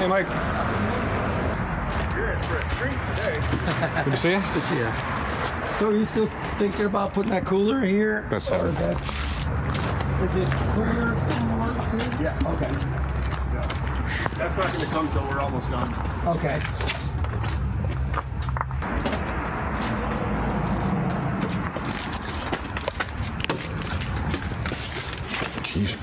Hey, Mike. You're in for a treat today. Good to see you. Good to see you. So are you still thinking about putting that cooler here? That's or fine. is it cooler in the works here? Yeah. Okay. Yeah. That's not going to come till we're almost done. Okay. Jeez.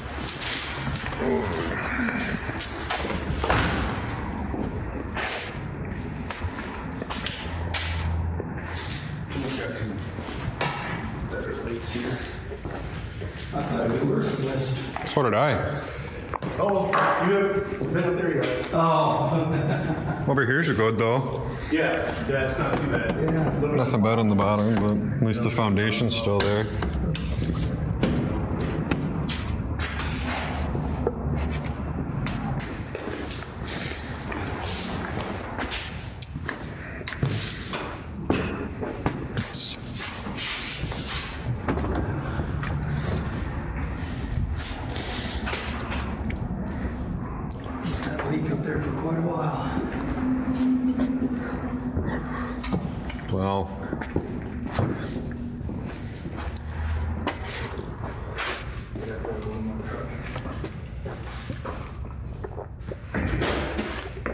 We've got some better plates here. I thought it was less. So did I. Oh, you haven't been up there yet? Oh. Over here's good though. Yeah, it's not too bad. Yeah. Nothing bad on the bottom, but at least the foundation's still there. It's had a leak up there for quite a while. Well,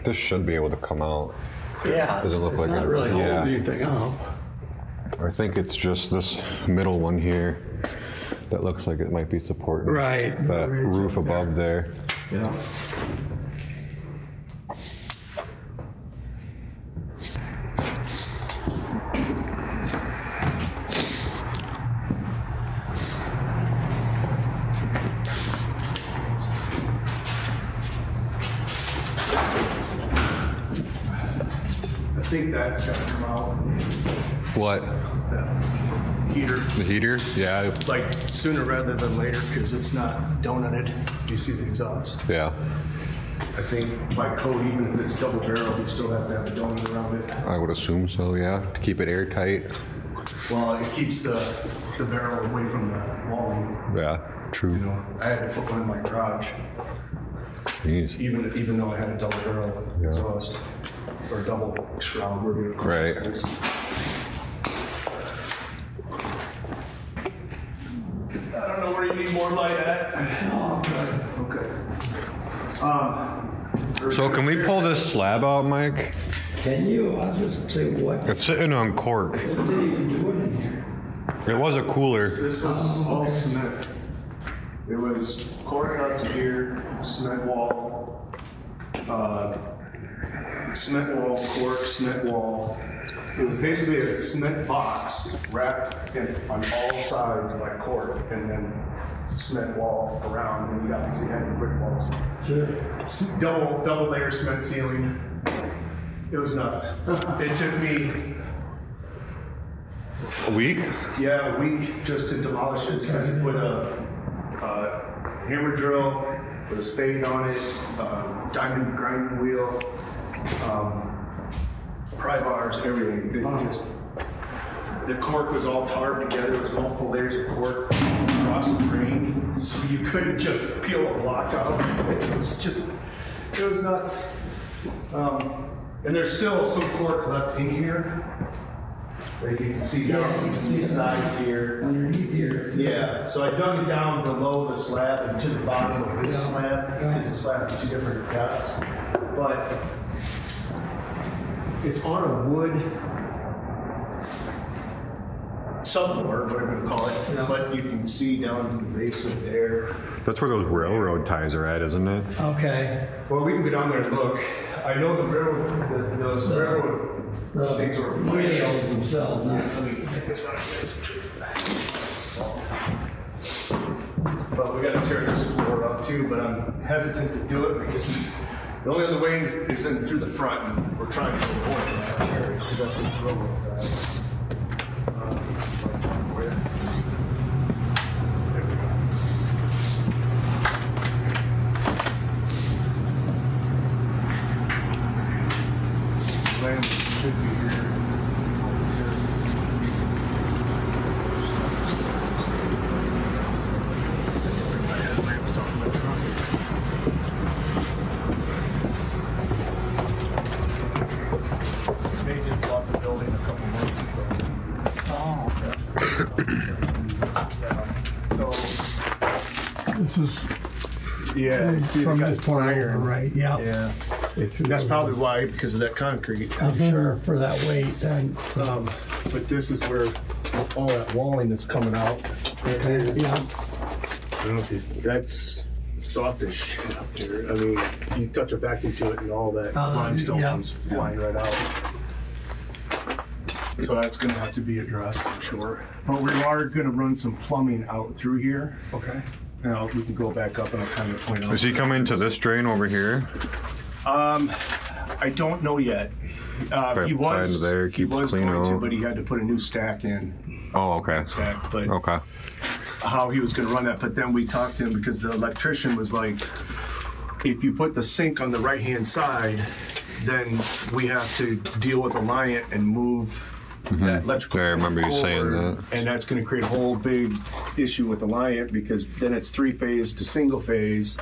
this should be able to come out. Yeah. Doesn't look it's like not it- really yeah. holding anything up. I think it's just this middle one here that looks like it might be supporting Right. that Right roof up there. above there. Yeah. I think that's got to come out. What? That heater. The heater? Yeah. Like sooner rather than later because it's not donuted. You see the exhaust. Yeah. I think by code, even if it's double barrel, you still have to have a donut around it. I would assume so, yeah. To keep it airtight. Well, it keeps the barrel away from the wall. Yeah, true. You know, I had to put one in my garage, Jeez. even though I had a double barrel Yeah. exhaust or double shroud. Whatever you call Right. those things. I don't know where you need more light at. Oh, Okay. So can we pull this slab out, Mike? can you? I was just gonna say what? It's sitting on cork. What are you even doing in here? It was a cooler. This was all cement. It was cork up to here, cement wall, cork, cement wall. It was basically a cement box wrapped on all sides like cork, and then cement wall around, and you obviously had the brick walls. Sure. Double layer cement ceiling. It was nuts. It took me, A week? yeah, a week just to demolish this with a hammer drill, with a spade on it, diamond grinding wheel, pry bars, everything. The cork was all tarred together. It was multiple layers of cork across the grain, so you couldn't just peel a block out. It was nuts. And there's still some cork left in here that you can see down the sides here. Underneath here. Yeah, so I dug it down below the slab and to the bottom of this slab, because the slab is two different depths. But it's on a wood subfloor, whatever you call it, Yeah. but you can see down to the basement there. That's where those railroad ties are at, isn't it? Okay. Well, we can go down there and look. I know the railroad, those railroad things are Rails themselves. Yeah, not- let me get this out of this. But we gotta tear this floor up too, but I'm hesitant to do it because the only other way is in through the front, and we're trying to avoid that area because that's the railroad guy. This is my time for you. There we go. Land should be here. This is Yeah, see, from they got this point over, iron. right? Yeah. Yeah, that's probably why, because of that concrete. I'm sure for that weight. And But this is where all that walling is coming out. yeah, I don't know if that's soft as shit up there. I mean, you touch a vacuum to it and all that limestone yeah. comes flying right out. So that's gonna have to be addressed, I'm sure. But we are gonna run some plumbing out through here. okay. Now we can go back up and I'll kind of point out. Is he coming to this drain over here? I don't know yet. Okay, He was find there, he keep was clean going to, out. but he had to put a new stack in. Oh, okay. Stack, but Okay. how he was going to run that. But then we talked to him because the electrician was like, if you put the sink on the right hand side, then we have to deal with Alliant and move that electrical. Yeah, I remember you saying forward, that. And that's going to create a whole big issue with Alliant because then it's 3-phase to single phase.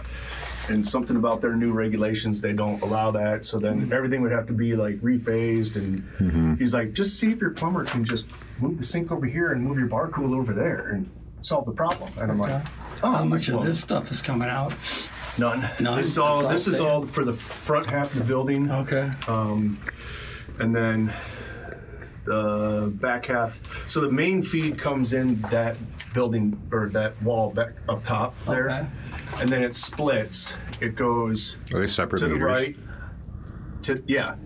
And something about their new regulations, they don't allow that. So then everything would have to be like rephased. And he's like, just see if your plumber can just move the sink over here and move your bar cool over there and solve the problem. And I'm like, How much of well, this stuff is coming out? none. None? This is all. It's all This is staying? all for the front half of the building. Okay. And then the back half. So the main feed comes in that building or that wall back up top there. Okay. And then it splits. It goes Are they separate to the meters? right.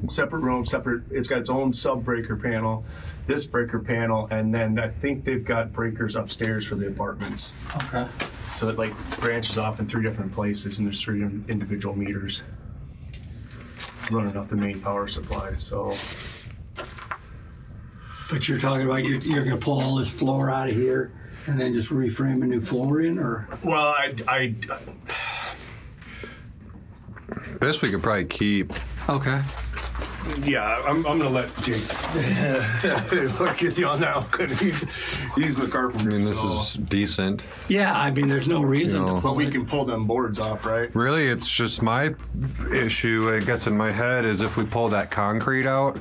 Separate room, separate. It's got its own sub breaker panel, this breaker panel, and then I think they've got breakers upstairs for the apartments. Okay. So it like branches off in 3 different places, and there's 3 individual meters running off the main power supply. So But you're talking about you're going to pull all this floor out of here and then just reframe a new floor in, or? well, I This we could probably keep. Okay. yeah, I'm gonna let Jake look at you on that one. He's the carpenter. I mean, this so. is decent. Yeah, I mean, there's no reason No. to But pull we it. can pull them boards off, right? Really, it's just my issue, I guess, in my head is if we pull that concrete out,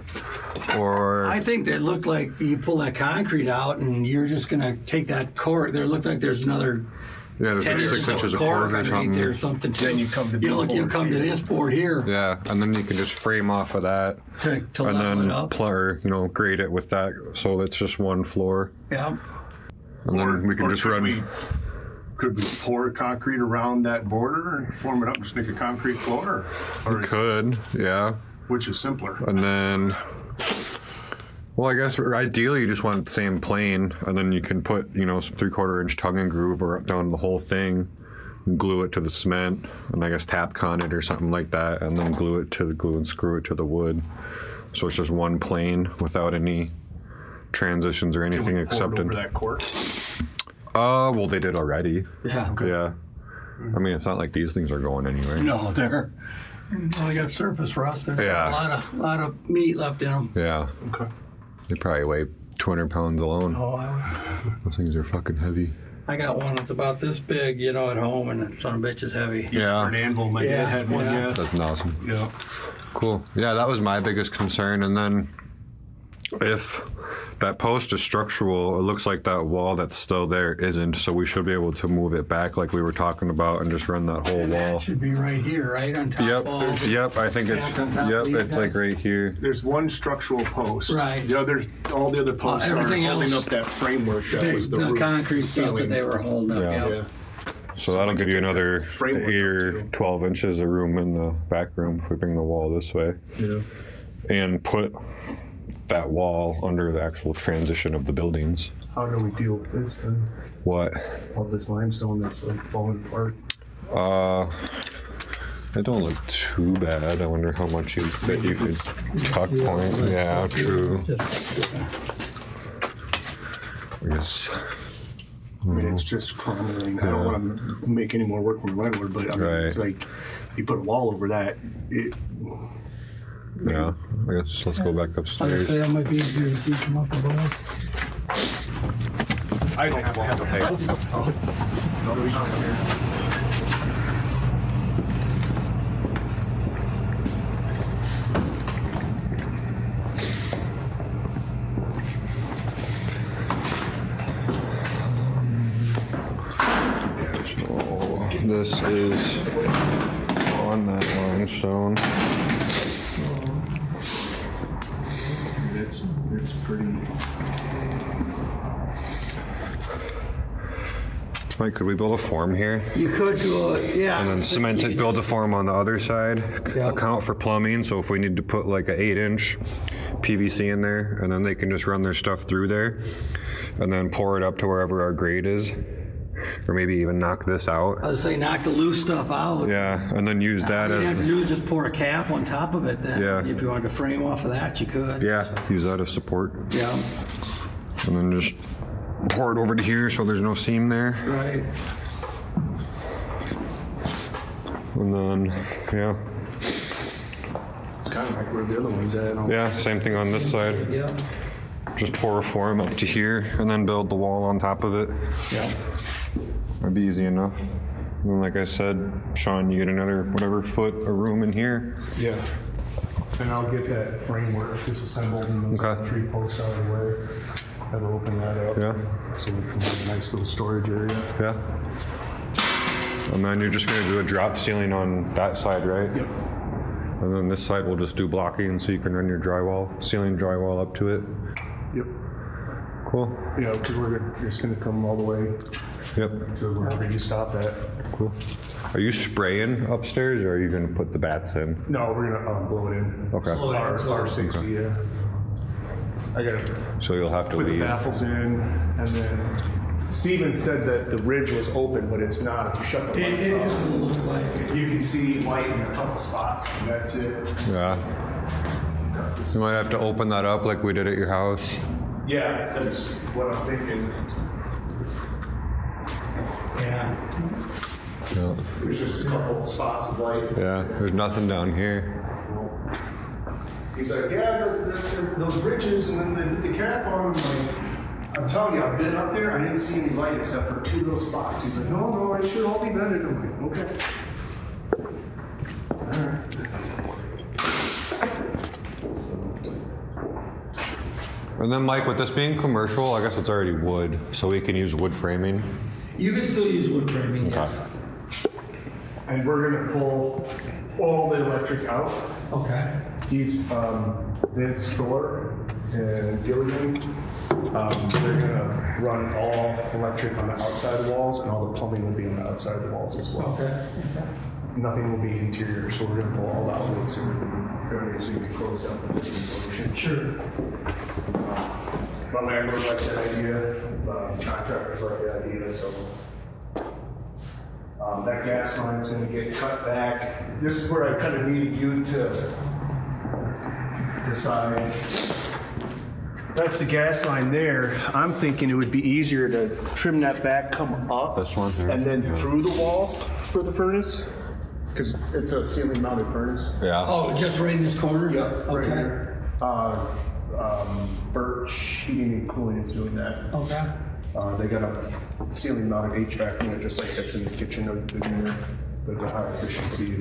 or I think they look like you pull that concrete out and you're just going to take that cork. There looks like there's another yeah, there's 10 like inches 6 inches of of cork cork or underneath there or something. something. Then you come to these you'll boards come to here. this board here Yeah, and then you can just frame off of that, to and level it then up. grade it with that, so it's just one floor, Yeah. and then we can Or just could run. Could we pour concrete around that border and form it up and just make a concrete floor? Or Could, yeah, which is simpler? and then. Well, I guess ideally you just want the same plane, and then you can put, some 3/4 inch tongue and groove or down the whole thing, and glue it to the cement, and I guess Tapcon it or something like that, and then glue and screw it to the wood. So it's just one plane without any transitions or Can anything we pour it except over that cork? well, they did already. Yeah. Yeah. I mean, it's not like these things are going anywhere. No, they're only got surface rust. There's Yeah. a lot of meat left in them. Yeah. Okay. They probably weigh 200 pounds alone. Oh, Those things are fucking heavy. I got one that's about this big, at home, and that son of a bitch is heavy. Yeah. For an anvil, my Yeah, dad had one, yeah. yeah. That's awesome. Yeah. Cool. Yeah, that was my biggest concern. And then if that post is structural, it looks like that wall that's still there isn't. So we should be able to move it back like we were talking about and just run that whole And wall. that should be right here, right on top Yep. of Yep. I think it's, stacked on top of these it's like guys. right here. There's one structural post. Right. All the other posts are everything holding else- up that framework that was the the roof concrete stuff that ceiling. they were holding up. Yeah. Yeah. Yeah. So that'll give you another framework 8 or too. 12 inches of room in the back room if we bring the wall this way. Yeah. And put that wall under the actual transition of the buildings. How do we deal with this then? What? All this limestone that's like falling apart. It don't look too bad. I wonder how much you could tuck point. Yeah, true. I guess. I mean, it's just crumbling. I don't want to make any more work for my landlord, but I mean, it's Right. like you put a wall over that. Yeah. I guess let's go back I was upstairs. say that might be easier to see from up above. I don't have to have a There's no this is on that limestone. It's pretty. Mike, could we build a form here? You could do it, yeah. And then cement it, build a form on the other side, Yeah. account for plumbing, so if we need to put like an 8-inch PVC in there, and then they can just run their stuff through there, and then pour it up to wherever our grade is, or maybe even knock this out. I was saying, knock the loose stuff out. Yeah, and then use that All you have to as, do is just pour a cap on top of it then. Yeah. If you wanted to frame off of that, you could. yeah, use that as support. Yeah, And then just pour it over to here so there's no seam there. right. And then, yeah. It's kind of like where the other one's at. Yeah, same thing on this side. Yeah, Just pour a form up to here and then build the wall on top of it. yeah. That'd be easy enough. And then, like I said, Sean, you get another whatever foot of room in here. Yeah. And I'll get that framework disassembled and those Okay. 3 posts out of the way. Have to open that up. Yeah. So we can have a nice little storage area. Yeah. And then you're just gonna do a drop ceiling on that side, right? Yep. And then this side we'll just do blocking so you can run your drywall, ceiling drywall up to it. Yep. Cool. Yeah, because we're just gonna come all the way Yep. to wherever you stop at. Cool. Are you spraying upstairs or are you gonna put the bats in? No, we're gonna blow it in. Okay. Slow it down, slow it down. R60, yeah. I gotta So you'll have to put the leave. baffles in, and then Steven said that the ridge was open, but it's not. If you shut the It lights off, doesn't look like it. you can see light in a couple spots, and that's it. Yeah. You might have to open that up like we did at your house. Yeah, that's what I'm thinking. Yeah. Yeah. There's just a couple spots of light. Yeah, there's nothing down here. He's like, yeah, those ridges and then the cap on them, like, I'm telling you, I've been up there, I didn't see any light except for 2 little spots. He's like, no, it should all be vented. I'm like, okay. All right. And then Mike, with this being commercial, I guess it's already wood, so we can use wood framing. You can still use wood framing, yes. And we're gonna pull all the electric out. Okay. He's Vince Thor and Gilligan. They're gonna run all electric on the outside walls, and all the plumbing will be on the outside of the walls as well. Okay. Nothing will be interior, so we're gonna pull all the outlets and everything so you can close up the insulation. Sure. My landlord liked that idea, contractors like the idea, so. That gas line's gonna get cut back. This is where I kind of needed you to decide. That's the gas line there. I'm thinking it would be easier to trim that back, come up. This one here? And then Yeah. through the wall for the furnace, because it's a ceiling mounted furnace. Yeah. Oh, just right in this corner? Right Okay. here. Birch Heating and Cooling is doing that. Okay. They got a ceiling mounted HVAC unit just like that's in the kitchen of the dinner. That's a high efficiency.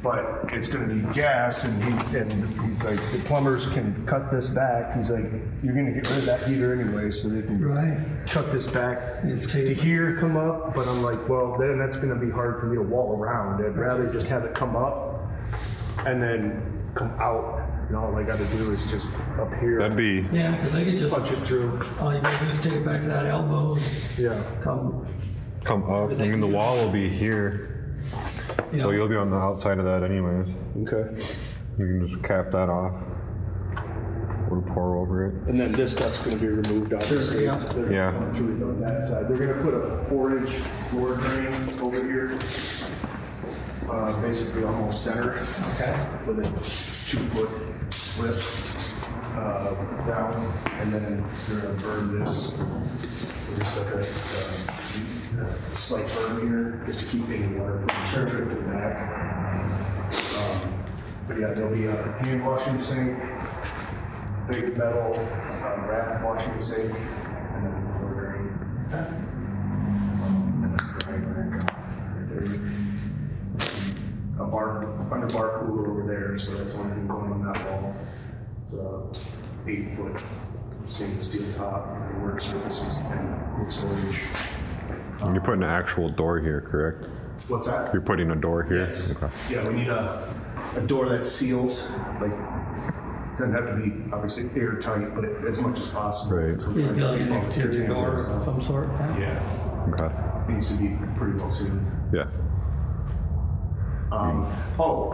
But it's gonna need gas, and he's like, the plumbers can cut this back. He's like, you're gonna get rid of that heater anyway, so they can Right. cut this back You take to it- here, come up. But I'm like, well, then that's gonna be hard for me to wall around. I'd rather just have it come up and then come out. And all I gotta do is just up here. That'd be, Yeah, because they could just, Punch it through. all you gotta do is take it back to that elbow, Yeah. come, come up. I mean, the wall will be here, you so know. you'll be on the outside of that anyways. Okay. You can just cap that off. Or pour over it. And then this stuff's gonna be removed, obviously. Yeah. They're gonna Yeah. come through on that side. They're gonna put a 4-inch floor drain over here. Basically almost center Okay. with a 2-foot slip down, and then they're gonna burn this. There's like a slight burn here, just to keep any water from dripping back. But yeah, there'll be a hand washing sink, big metal rack washing sink, and then floor drain. A under bar cooler over there, so that's the only thing going on that wall. It's a 8-foot stainless steel top, work surfaces, and cold storage. And you're putting an actual door here, correct? What's that? You're putting a door here? Yes. Okay. Yeah, we need a door that seals, like, doesn't have to be obviously airtight, but as much as possible. Right. So Maybe like an all the exterior contaminants door of out. some sort. Yeah, Okay. needs to be pretty well sealed. Yeah. Oh,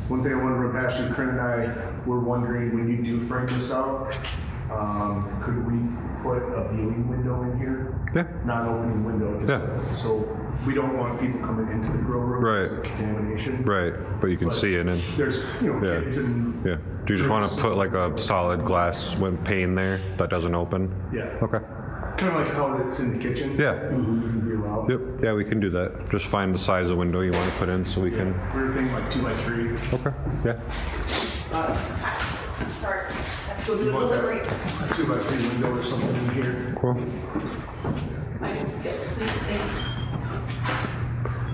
one thing I want to run past you, Corinne and I were wondering, when you do frame this out, could we put a viewing window in here? Yeah. Not an opening window, just, Yeah. so we don't want people coming into the grill room. Right. because of contamination. Right, but you can see it and, There's, Yeah. kids and. yeah. Do you just want to put like a solid glass pane there that doesn't open? Yeah. Okay. Kind of like how it's in the kitchen. Yeah. You can be allowed. Yep, yeah, we can do that. Just find the size of window you want to put in so we can, We were thinking like 2 by 3. okay, yeah. Sorry, go do a Want that delivery. 2 by 3 window or something in here. Cool. I didn't forget. Thank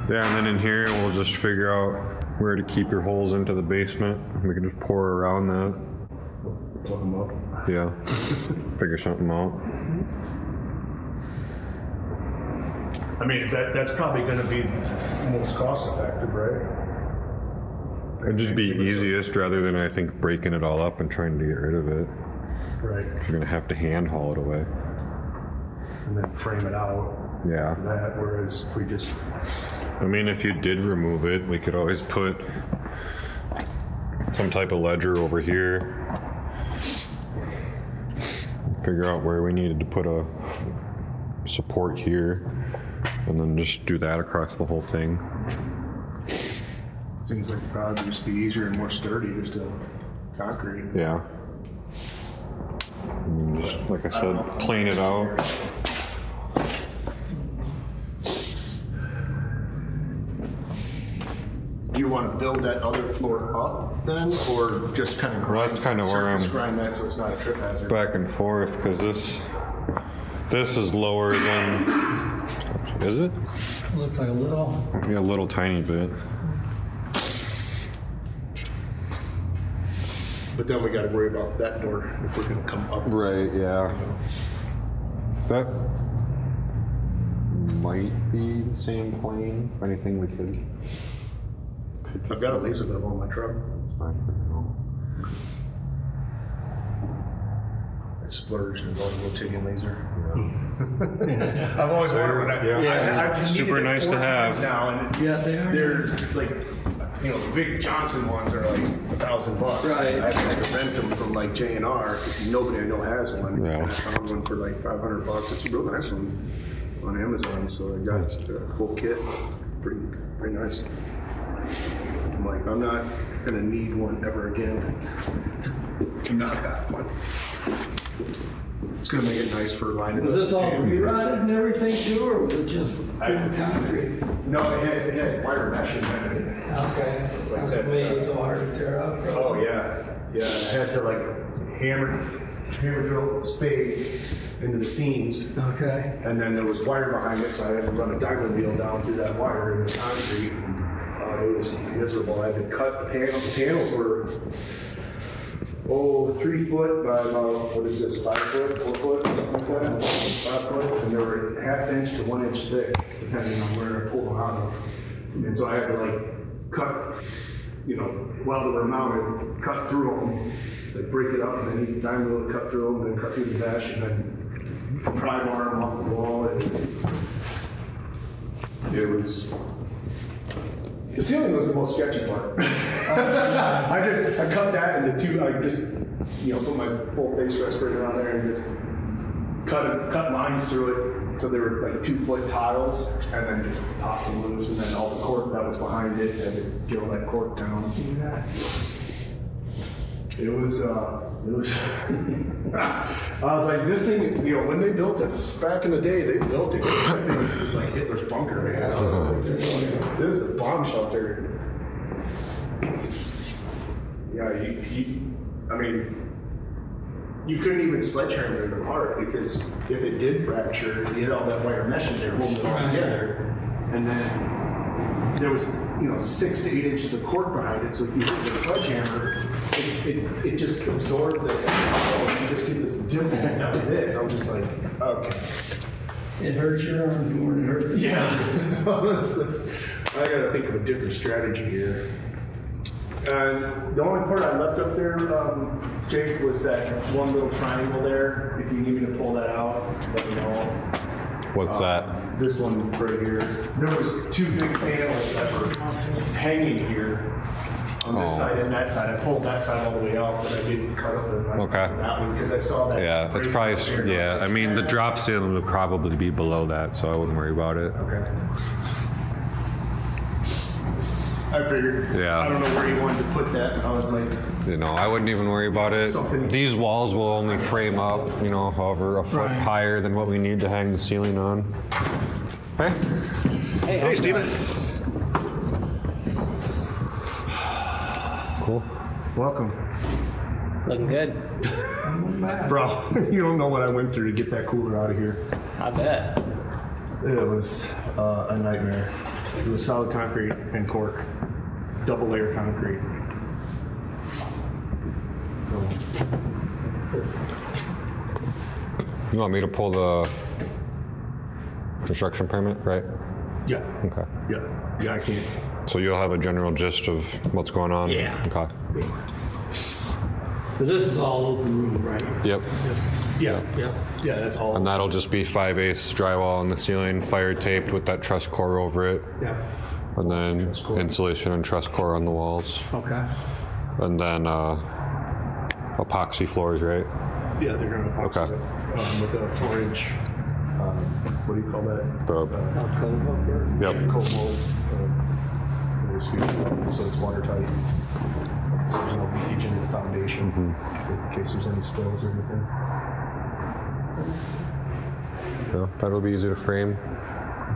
Yeah, and then in here, we'll just figure out where to keep your holes into the basement. We can just pour around that. Plug them up. Yeah, figure something out. I mean, that's probably going to be most cost effective, right? It'd just be easiest rather than, I think, breaking it all up and trying to get rid of it. Right. You're gonna have to hand haul it away. And then frame it out. Yeah. That, whereas if we just, I mean, if you did remove it, we could always put some type of ledger over here. Figure out where we needed to put a support here, and then just do that across the whole thing. it seems like it'd probably just be easier and more sturdy just to concrete. Yeah. And just, like I said, plane it out. Do you want to build that other floor up then, or just kind of grind? Well, that's kind of where surface I'm- grind that so it's not a trip hazard? Back and forth, because this is lower than, is it? Looks like a little. Yeah, a little tiny bit. But then we got to worry about that door if we're going to come up. Right, yeah. That might be the same plane. If anything, we could. I've got a laser level on my truck. I splurged and bought a rotating laser. I've always wanted one. I've Super needed it nice 4 to have. times now, and Yeah, they are. they're like, the big Johnson ones are like $1,000. Right. I had to rent them from like J&R because nobody I know has one. Yeah. And I found one for like $500. It's a real nice one on Amazon, so I got a whole kit. Pretty nice. I'm like, I'm not gonna need one ever again. Do not have one. It's gonna make it nice for lining. Was this all up. rerotted and everything too, or was it just plain concrete? No, it had wire mesh in it. Okay. That's what made it so hard to tear up. Oh yeah, yeah. I had to like hammer drill the spade into the seams, Okay. and then there was wire behind it, so I had to run a diamond wheel down through that wire in the concrete. It was miserable. I had to cut the panels. The panels were 3 foot by about, what is this, 5 foot, 4 foot, something like that, 5 foot, and they were 1/2 inch to 1 inch thick, depending on where I pulled them out of. And so I had to like cut, while they were mounted, cut through them, like break it up, and then use the diamond wheel to cut through them, then cut through the mesh, and then pry bar them off the wall. It was. The ceiling was the most sketchy part. I cut that into 2. I just, put my full face respirator on there and just cut lines through it. So they were like 2 foot tiles, and then just pop them loose, and then all the cork that was behind it, and to get all that cork down. It was. I was like, this thing, when they built it back in the day, they built it. It was like Hitler's bunker. This is a bomb shelter. Yeah, you couldn't even sledgehammer it apart because if it did fracture, you had all that wire mesh in there holding it all together. And then there was, 6 to 8 inches of cork behind it, so if you hit the sledgehammer, it just absorbed the, you just get this dimple, and that was it. I'm just like, okay. It hurts your arm more than it hurts. Yeah, honestly, I gotta think of a different strategy here. The only part I left up there, Jake, was that one little triangle there. If you need me to pull that out, let me know. What's that? This one right here. There was 2 big panels that were hanging here on this side and that side. I pulled that side all the way out, but I didn't cut up that one because I saw that. Yeah, it's probably, yeah, I mean, the drop ceiling would probably be below that, so I wouldn't worry about it. Okay. I figured. Yeah. I don't know where you wanted to put that. I was like, I wouldn't even worry about it. These walls will only frame up, however, a foot higher than what we need to hang the ceiling on. Hey. hey, Steven. Cool. Welcome. Looking good. Bro, you don't know what I went through to get that cooler out of here. I bet. It was a nightmare. It was solid concrete and cork. Double layer concrete. You want me to pull the construction permit, right? Yeah. Okay. Yeah, I can't. So you'll have a general gist of what's going on? Yeah. Okay. Because this is all open room, right? Yep. Yeah, that's all. And that'll just be 5/8 drywall on the ceiling, fire taped with that truss core over it. Yeah. And then insulation and truss core on the walls. Okay. And then epoxy floors, right? Yeah, they're gonna epoxy Okay. it, with a 4-inch. What do you call that? Alcove up there. Yep. Cold mold. So it's watertight. So there's no leakage into the foundation in case there's any spills or anything. Yeah, that'll be easy to frame.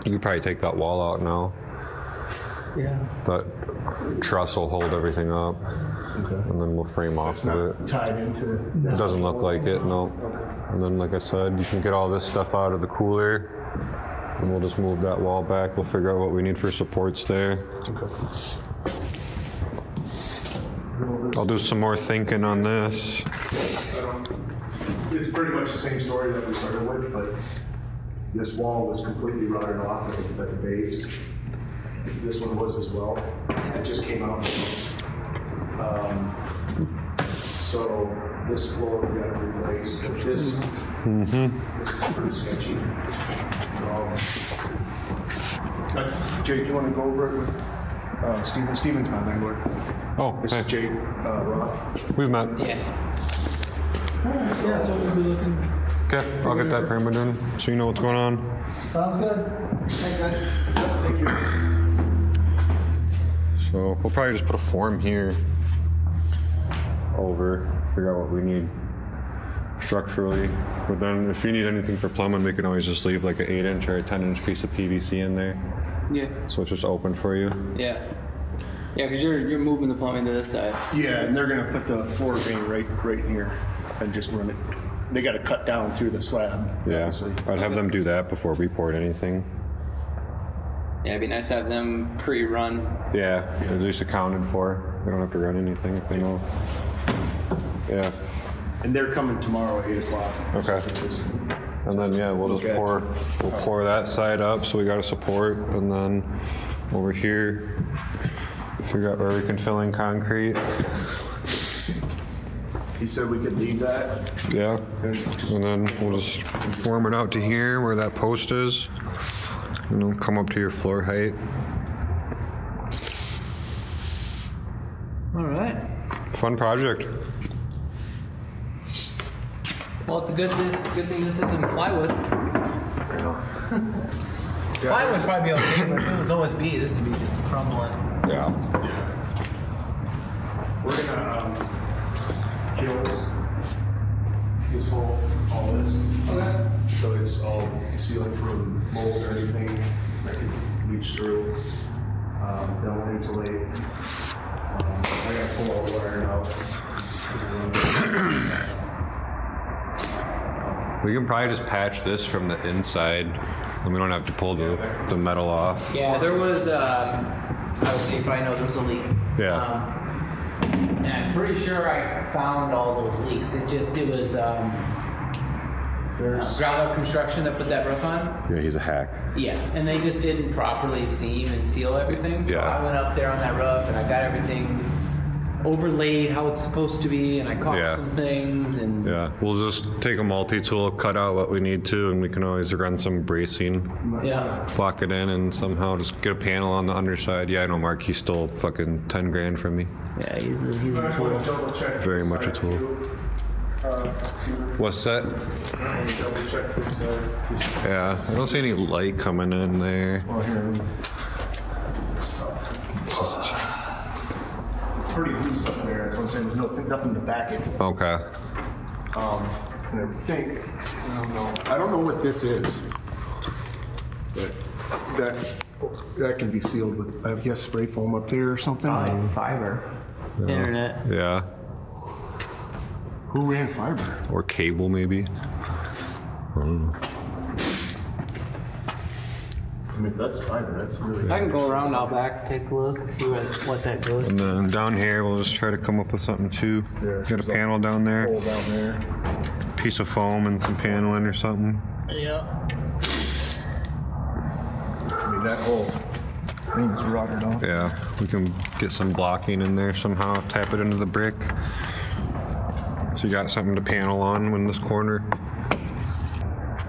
You could probably take that wall out now. Yeah. That truss will hold everything up, Okay. and then we'll frame off It's of not it. tied into. It doesn't look like it, no. And then, like I said, you can get all this stuff out of the cooler, and we'll just move that wall back. We'll figure out what we need for supports there. Okay. I'll do some more thinking on this. It's pretty much the same story that we started with, but this wall was completely rotted off at the base. This one was as well. It just came out. So this floor we got to replace. But this is pretty sketchy. So, Jake, you want to go over it with Steven? Steven's my landlord. Oh, This is hey, Jake Roth. we've met. Yeah. Yeah, so we'll be looking. Okay, I'll get that permit in, so you know what's going on. Sounds good. Thanks, guys. Thank you. So we'll probably just put a form here over, figure out what we need structurally. But then if you need anything for plumbing, we can always just leave like an 8-inch or a 10-inch piece of PVC in there. Yeah. So it's just open for you. Yeah. Yeah, because you're moving the plumbing to this side. Yeah, and they're gonna put the floor drain right here and just run it. They gotta cut down through the slab. Yeah, obviously. I'd have them do that before we poured anything. Yeah, it'd be nice to have them pre-run. Yeah, at least accounted for. They don't have to run anything if they know. Yeah, And they're coming tomorrow at 8 o'clock. Okay. and then yeah, we'll just pour that side up so we got a support, and then over here, figure out where we can fill in concrete. He said we could leave that. Yeah, and then we'll just form it out to here where that post is. And then come up to your floor height. All right. Fun project. Well, it's a good thing this isn't plywood. Plywood would probably be okay, but if it was OSB, this would be just crumbling. Yeah. We're gonna kill this whole, all this. Okay. So it's all sealed from mold or anything that could leach through. They'll insulate. I gotta pull all the wiring out. We can probably just patch this from the inside And we don't have to pull the metal off. Yeah, there was, obviously you probably know there was a leak. Yeah. And I'm pretty sure I found all those leaks. It was ground up construction that put that roof on. Yeah, he's a hack. Yeah, and they just didn't properly seam and seal everything. So Yeah. I went up there on that roof and I got everything overlaid how it's supposed to be, and I caught Yeah. some things and Yeah, we'll just take a multi-tool, cut out what we need to, and we can always run some bracing, yeah. block it in, and somehow just get a panel on the underside. Yeah, I know Mark, he stole fucking 10 grand from me. Yeah, he's a I want to double check. Very this much a side, tool. too. What's that? I want to double check this side. Yeah, I don't see any light coming in there. Well, here. It's just, It's pretty loose up there. That's what I'm saying. There's nothing to back it. okay. And I think, I don't know what this is, but that can be sealed with, I guess, spray foam up there or something. fiber. Internet. Yeah, Who ran fiber? or cable maybe. I don't know. I mean, if that's fiber, that's really. I can go around out back, take a look, see what that goes. And then down here, we'll just try to come up with something too. There. Get a panel down there, Hole down there. piece of foam and some paneling or something. Yeah. I mean, that whole thing's rotted off. Yeah, we can get some blocking in there somehow, tap it into the brick. So you got something to panel on in this corner.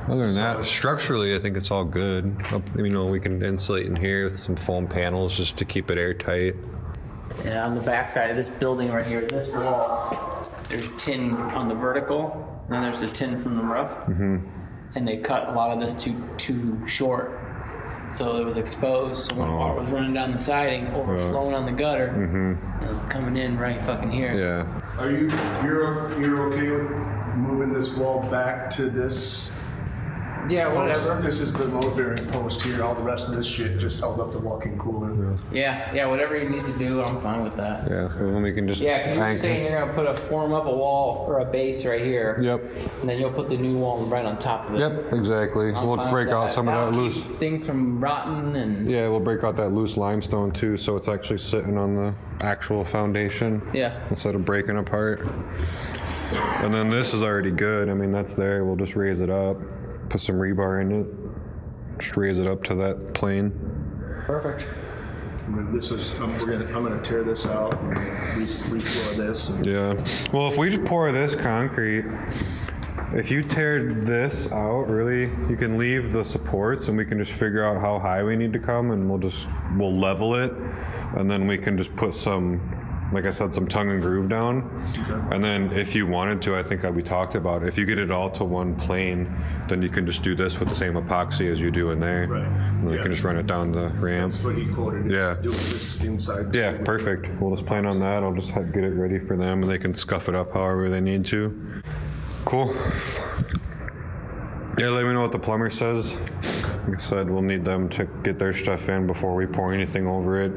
Other than that, structurally, I think it's all good. We can insulate in here with some foam panels just to keep it airtight. Yeah, on the back side of this building right here, this wall, there's tin on the vertical, and then there's the tin from the roof. Mm-hmm. And they cut a lot of this too short. So it was exposed, so when water was running down the siding, overflowing on the gutter, and it was coming in right fucking here. Yeah. Are you're okay with moving this wall back to this? Yeah, whatever. This is the load bearing post here. All the rest of this shit just held up the walk-in cooler. Yeah, whatever you need to do, I'm fine with that. Yeah, and then we can just Yeah, because you're anchor. saying you're gonna form up a wall or a base right here. Yep. And then you'll put the new wall right on top of it. Yep, exactly. I'm We'll fine break with out some of that That'll loose. keep things from rotting and Yeah, we'll break out that loose limestone too, so it's actually sitting on the actual foundation. yeah. Instead of breaking apart. And then this is already good. I mean, that's there. We'll just raise it up, put some rebar in it, just raise it up to that plane. Perfect. And then this is I'm gonna tear this out and refloor this. And Yeah. Well, if we just pour this concrete, if you tear this out, really, you can leave the supports and we can just figure out how high we need to come and we'll level it. And then we can just put some, like I said, some tongue and groove down. And then if you wanted to, I think we talked about, if you get it all to one plane, then you can just do this with the same epoxy as you do in there. Right. And then you Yeah. can just run it down the ramp. that's what he quoted. Is Yeah. doing this inside. Yeah, perfect. We'll just plan on that. I'll just get it ready for them and they can scuff it up however they need to. Cool. Yeah, let me know what the plumber says. Like I said, we'll need them to get their stuff in before we pour anything over it.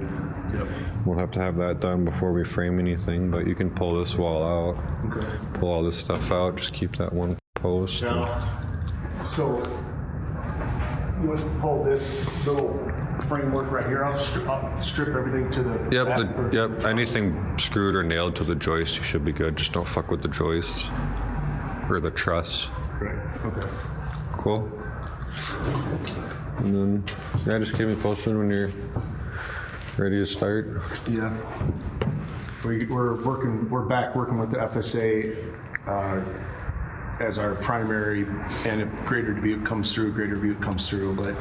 Yep. We'll have to have that done before we frame anything, but you can pull this wall out, Okay. pull all this stuff out, just keep that one post. Now, so you want to pull this little framework right here off, strip everything to the back, or- Yep, anything screwed or nailed to the joist, you should be good. Just don't fuck with the joist or the truss. Right. Okay. Cool. And then, yeah, just keep me posted when you're ready to start. Yeah. We're back working with the FSA as our primary, and if Greater Dubuque comes through, Greater Dubuque comes through, but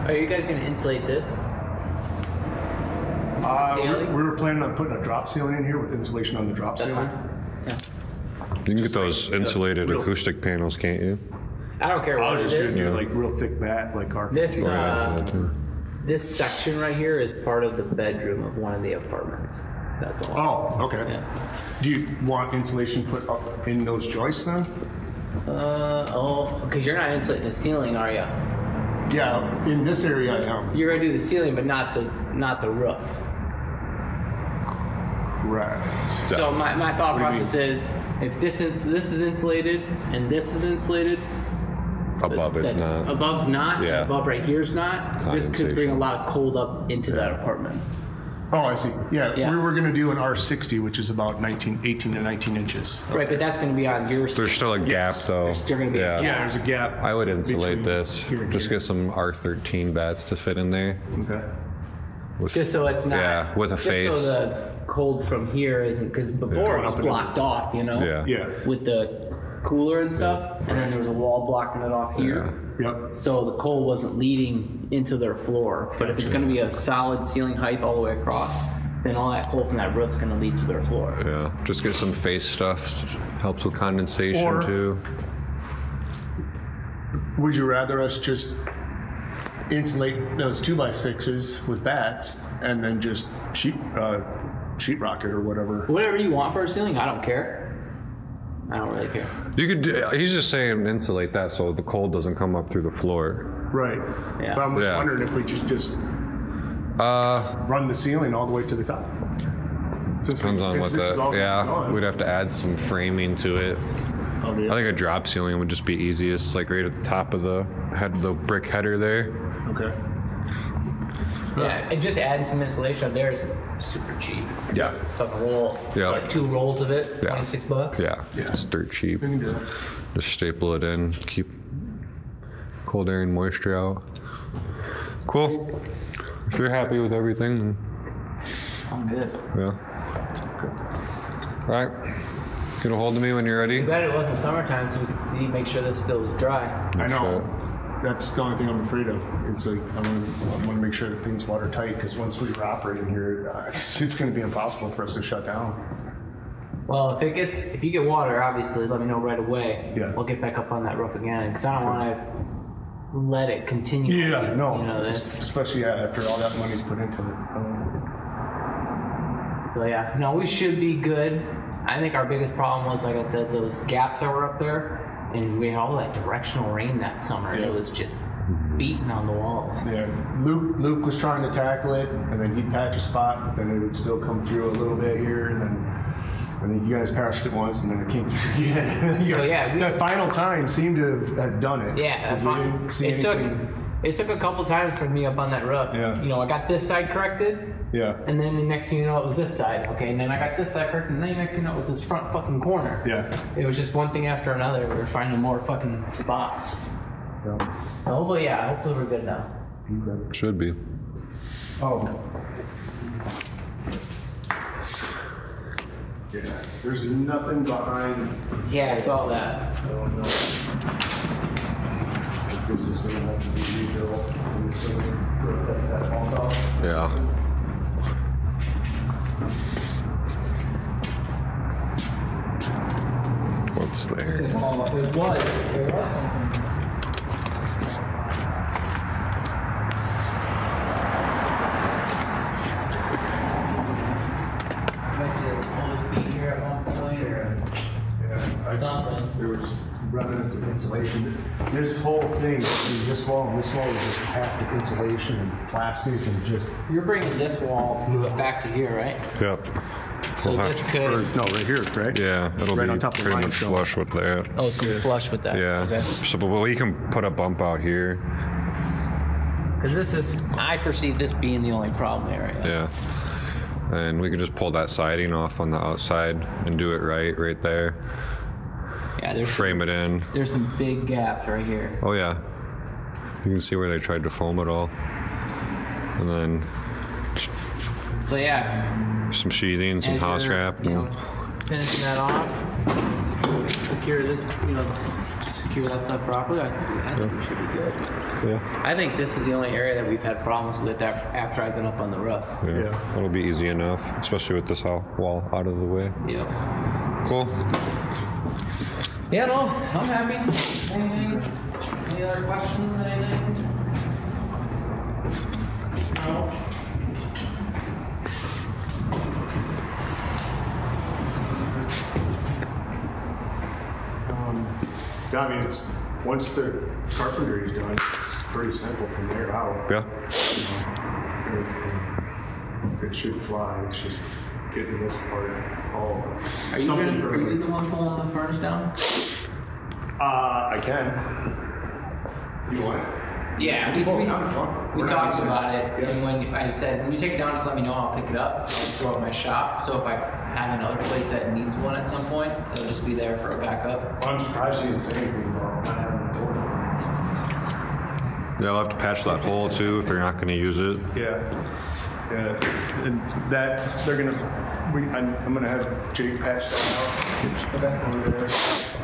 Are you guys gonna insulate this? Ceiling? we were planning on putting a drop ceiling in here with insulation on the drop ceiling. You can get those insulated real- acoustic panels, can't you? I don't care I what was it just gonna is. do like real thick mat, like our. This Yeah, this section right here is part of the bedroom of one of the apartments. That's all. Oh, okay. Yeah. Do you want insulation put up in those joists then? Because you're not insulating the ceiling, are you? Yeah, in this area I am. You're gonna do the ceiling, but not the roof. Right. So my thought What do you process is, if this is insulated and this is insulated, Above it's not. Above's not. Yeah. Above right here's not. This could bring a Condensation. lot of cold up into that apartment. Oh, I see. Yeah, Yeah. we were going to do an R60, which is about 18 to 19 inches. Right, but that's going to be on your side. There's still a gap Yes. though. There's still gonna be a yeah. Yeah, there's a gap. I would insulate between this. here and Just here. get some R13 bats to fit in there. Okay. With, Just so it's not. Yeah, with a just face. so the cold from here isn't, because before it was Up and blocked off, you know? Yeah. Yeah. With the cooler and stuff, and then there was a wall blocking it off here. Yep. So the cold wasn't leading into their floor. But if it's going to be a solid ceiling height all the way across, then all that cold from that roof is going to lead to their floor. Yeah, just get some face stuff. Helps with condensation Or- too. Would you rather us just insulate those 2x6s with bats and then just sheetrock it or whatever? Whatever you want for a ceiling, I don't care. I don't really care. You could. He's just saying insulate that so the cold doesn't come up through the floor. Right. Yeah. But I'm just Yeah. wondering if we just run the ceiling all the way to the top. Depends on what the. Yeah, we'd have to add some framing to it. Oh, yeah. I think a drop ceiling would just be easiest, like right at the top of the brick header there. Okay. Yeah, and just adding some insulation up there is super cheap. Yeah. Fucking roll, Yeah. like 2 rolls of it, Yeah. $26. Yeah, it's dirt cheap. We can do it. Just staple it in, keep cold air and moisture out. Cool. If you're happy with everything, then I'm good. yeah. All right. Get a hold of me when you're ready. Glad it wasn't summertime so we could see, make sure this still was dry. I know. Shit. That's the only thing I'm afraid of. It's like I want to make sure that thing's watertight because once we were operating here, it's going to be impossible for us to shut down. Well, if you get water, obviously let me know right away. Yeah. We'll get back up on that roof again because I don't want to let it continue. Yeah, no. You know this. Especially after all that money's put into it. So yeah, no, we should be good. I think our biggest problem was, like I said, those gaps that were up there, and we had all that directional rain that summer. And Yeah. it was just beating on the walls. Yeah, Luke was trying to tackle it, and then he'd patch a spot, and it would still come through a little bit here, and then you guys patched it once, and then it came through again. You So, guys- yeah, we- that final time seemed to have done it. Yeah, that's 'cause we fine. didn't see It anything. took a couple times for me up on that roof. Yeah. You know, I got this side corrected, Yeah, and then the next thing you know, it was this side. Okay, and then I got this side corrected, and then the next thing you know, it was this front fucking corner. yeah. It was just one thing after another. We were finding more fucking spots. Yeah. Hopefully we're good now. Should be. Oh. Yeah, there's nothing behind. Yeah, I saw that. I don't know. This is gonna have to be rebuilt. I'm assuming that falls off. Yeah. What's there? It was. There was something. There was remnants of insulation. This whole thing, this wall was just packed with insulation and plastic and just. You're bringing this wall back to here, right? Yep. So We'll have this to- could. No, right here, right? Yeah, it'll Right be on top of the pretty much limestone. flush with that. Oh, it's gonna be flush with that. Yeah. Okay. So, but we can put a bump out here. Because I foresee this being the only problem there. Right now. Yeah. And we can just pull that siding off on the outside and do it right there. Yeah, there's Frame it in. there's some big gaps right here. Oh yeah. You can see where they tried to foam it all. And then So yeah, some sheathing, some as house you're, wrap. You And, know, finishing that off, secure this, secure that stuff properly. I think we should be good. yeah. I think this is the only area that we've had problems with after I've been up on the roof. Yeah. That'll be easy enough, especially with this wall out of the way. Yeah. Cool. Yeah, no, I'm happy. Anything? Any other questions? Anything? No. Yeah, I mean, it's once the carpentry is done, it's pretty simple from there out. Yeah. It should fly. It's just getting this part all. Are you the one pulling the furnace down? I can. You want it? Yeah, we We're not talked using about it, Yeah. and when I said, when you take it down, just let me know, I'll pick it up. I'll store it in my shop, so if I have another place that needs one at some point, it'll just be there for a backup. I'm surprised you didn't say anything about not having a door. Yeah, I'll have to patch that hole too if they're not going to use it. Yeah. Yeah. And that, they're gonna, I'm gonna have Jake patch that out. Put that over there.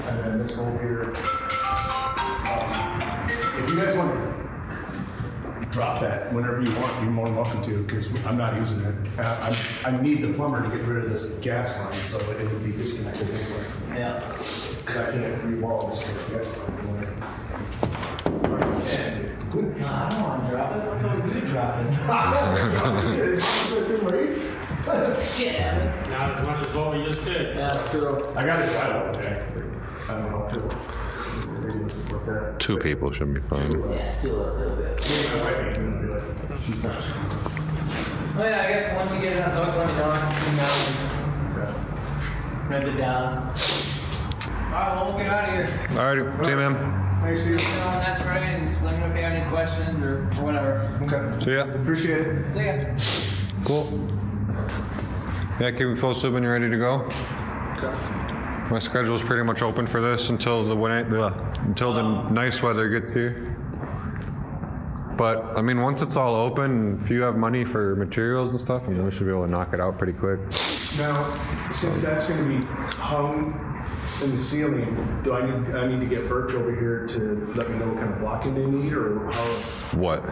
And then this hole here. If you guys want to drop that whenever you want, you're more than welcome to, because I'm not using it. I need the plumber to get rid of this gas line, so it would be disconnected anyway. Yeah. Because I can't re-wall this gas line anyway. I don't want to drop it. What's all you dropping? Shit, Evan. Not as much as what we just did. That's true. I got it right over there. I don't know if it'll work there. 2 people should be fine. Yeah, feel it a little bit. Well, yeah, I guess once you get it unhooked, let me know. Rent it down. Alright, well, we'll get out of here. Alrighty, see you, man. Thanks, Steve. Let me know when that's ready, and just let me know if you have any questions or whatever. Okay. See ya. Appreciate it. See ya. Cool. Yeah, keep me posted when you're ready to go. My schedule's pretty much open for this until the nice weather gets here. But I mean, once it's all open, if you have money for materials and stuff, I mean, we should be able to knock it out pretty quick. Now, since that's going to be hung in the ceiling, do I need to get Birch over here to let me know what kind of blocking they need, or how What?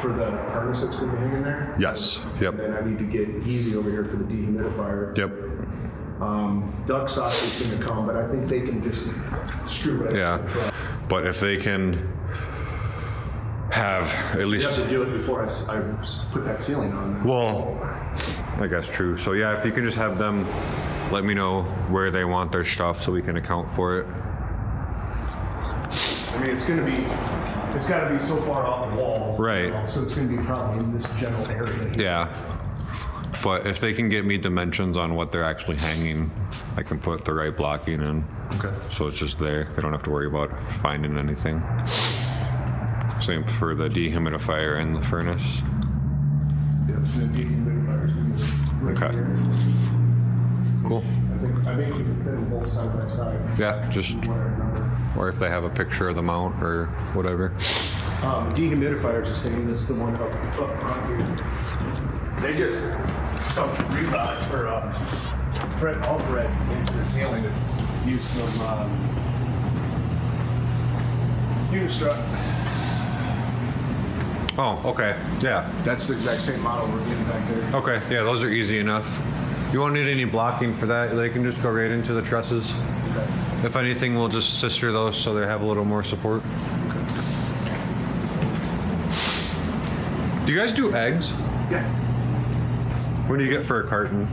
for the harness that's going to be hanging there? Yes. Yep. And then I need to get Easy over here for the dehumidifier. Yep. Duck socket is going to come, but I think they can just screw right Yeah. up the truck. But if they can have at You least. have to do it before I put that ceiling on. Well, I guess true. So yeah, if you can just have them let me know where they want their stuff so we can account for it. I mean, it's got to be so far off the wall. Right. You know, so it's going to be probably in this general area here. Yeah. But if they can get me dimensions on what they're actually hanging, I can put the right blocking in. Okay. So it's just there. I don't have to worry about finding anything. Same for the dehumidifier and the furnace. Yeah, and the dehumidifiers right Okay. here. Cool. I think we can put them both side by side. Yeah, just, What I remember. or if they have a picture of the mount or whatever. Dehumidifier is the same. This is the one up front here. They just sunk rebot or thread all thread into the ceiling to use some Unistrut. Oh, okay. Yeah. That's the exact same model we're getting back there. Okay. Yeah, those are easy enough. You won't need any blocking for that. They can just go right into the trusses. Okay. If anything, we'll just sister those so they have a little more support. Do you guys do eggs? Yeah. What do you get for a carton?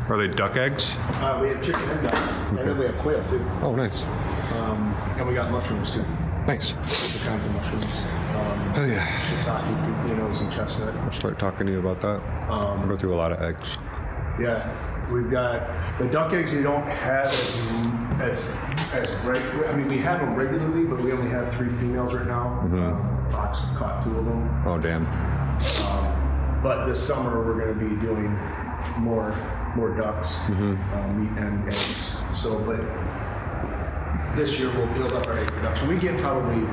Are they duck eggs? We have chicken and duck, and then we have quail too. Oh, nice. And we got mushrooms too. Nice. Different kinds of mushrooms. Oh yeah. Shiitake, pepinos, and chestnut. I'll start talking to you about that. I go through a lot of eggs. Yeah, we've got the duck eggs. We don't have as regular. I mean, we have them regularly, but we only have 3 females right now. Fox caught 2 of them. Oh damn. But this summer we're going to be doing more ducks, meat and eggs. So, but this year we'll build up our egg production. We get probably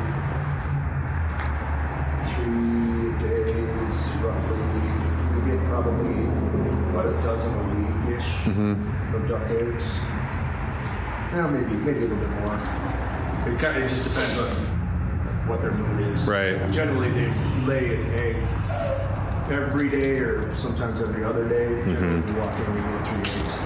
3 days roughly. We get probably about a dozen a week-ish of duck eggs. Well, maybe a little bit more. It just depends on what their mood is. Right. Generally, they lay an egg every day or sometimes every other day. Generally, we walk in and we get 3 eggs.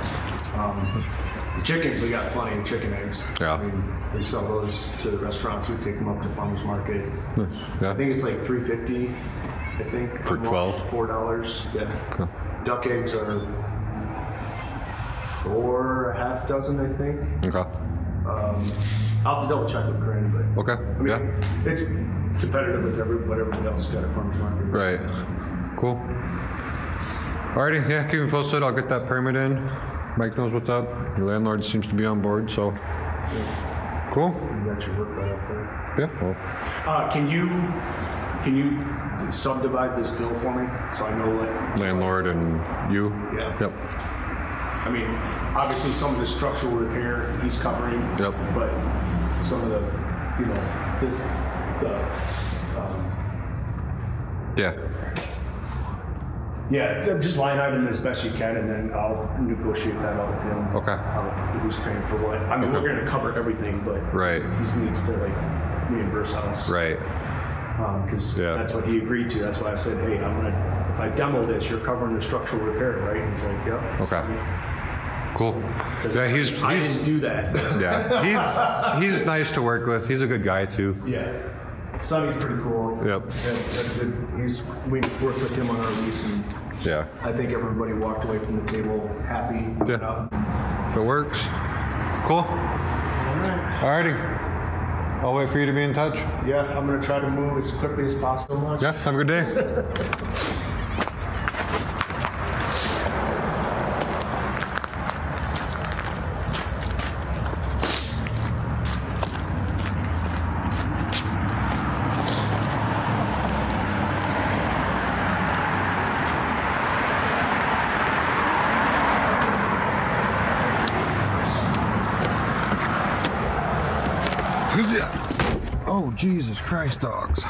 The chickens, we got plenty of chicken eggs. Yeah. I mean, we sell those to the restaurants. We take them up to farmers market. Yeah. I think it's like $3.50. I think For unwashed, 12? $4. Yeah. Okay. Duck eggs are 4 half dozen, I think. Okay. I'll have to double check with Corinne, but Okay. I mean, Yeah. it's competitive with what everybody else got at farmers market. Right. Cool. Alrighty. Yeah. Keep me posted. I'll get that permit in. Mike knows what's up. Your landlord seems to be on board, so. Cool. You got your work cut out there. Yeah, well, Can you subdivide this bill for me so I know what? landlord and you? Yeah. Yep. I mean, obviously some of the structural repair he's covering. Yep. But some of the, you know, Yeah. yeah, just line item as best you can, and then I'll negotiate that out with him. Okay. Who's paying for what? I mean, Okay. we're gonna cover everything, but Right. he needs to like reimburse us. Right. Because Yeah. that's what he agreed to. That's why I said, hey, if I demo this, you're covering the structural repair, right? And he's like, yeah. Okay. Cool. Yeah, I didn't do that. yeah, he's nice to work with. He's a good guy too. Yeah. Sonny's pretty cool. Yep. We worked with him on our lease, and Yeah. I think everybody walked away from the table happy. Yeah. If it works. Cool. Alrighty. I'll wait for you to be in touch. Yeah, I'm gonna try to move as quickly as possible. Yeah, have a good day. Oh, Jesus Christ, dogs.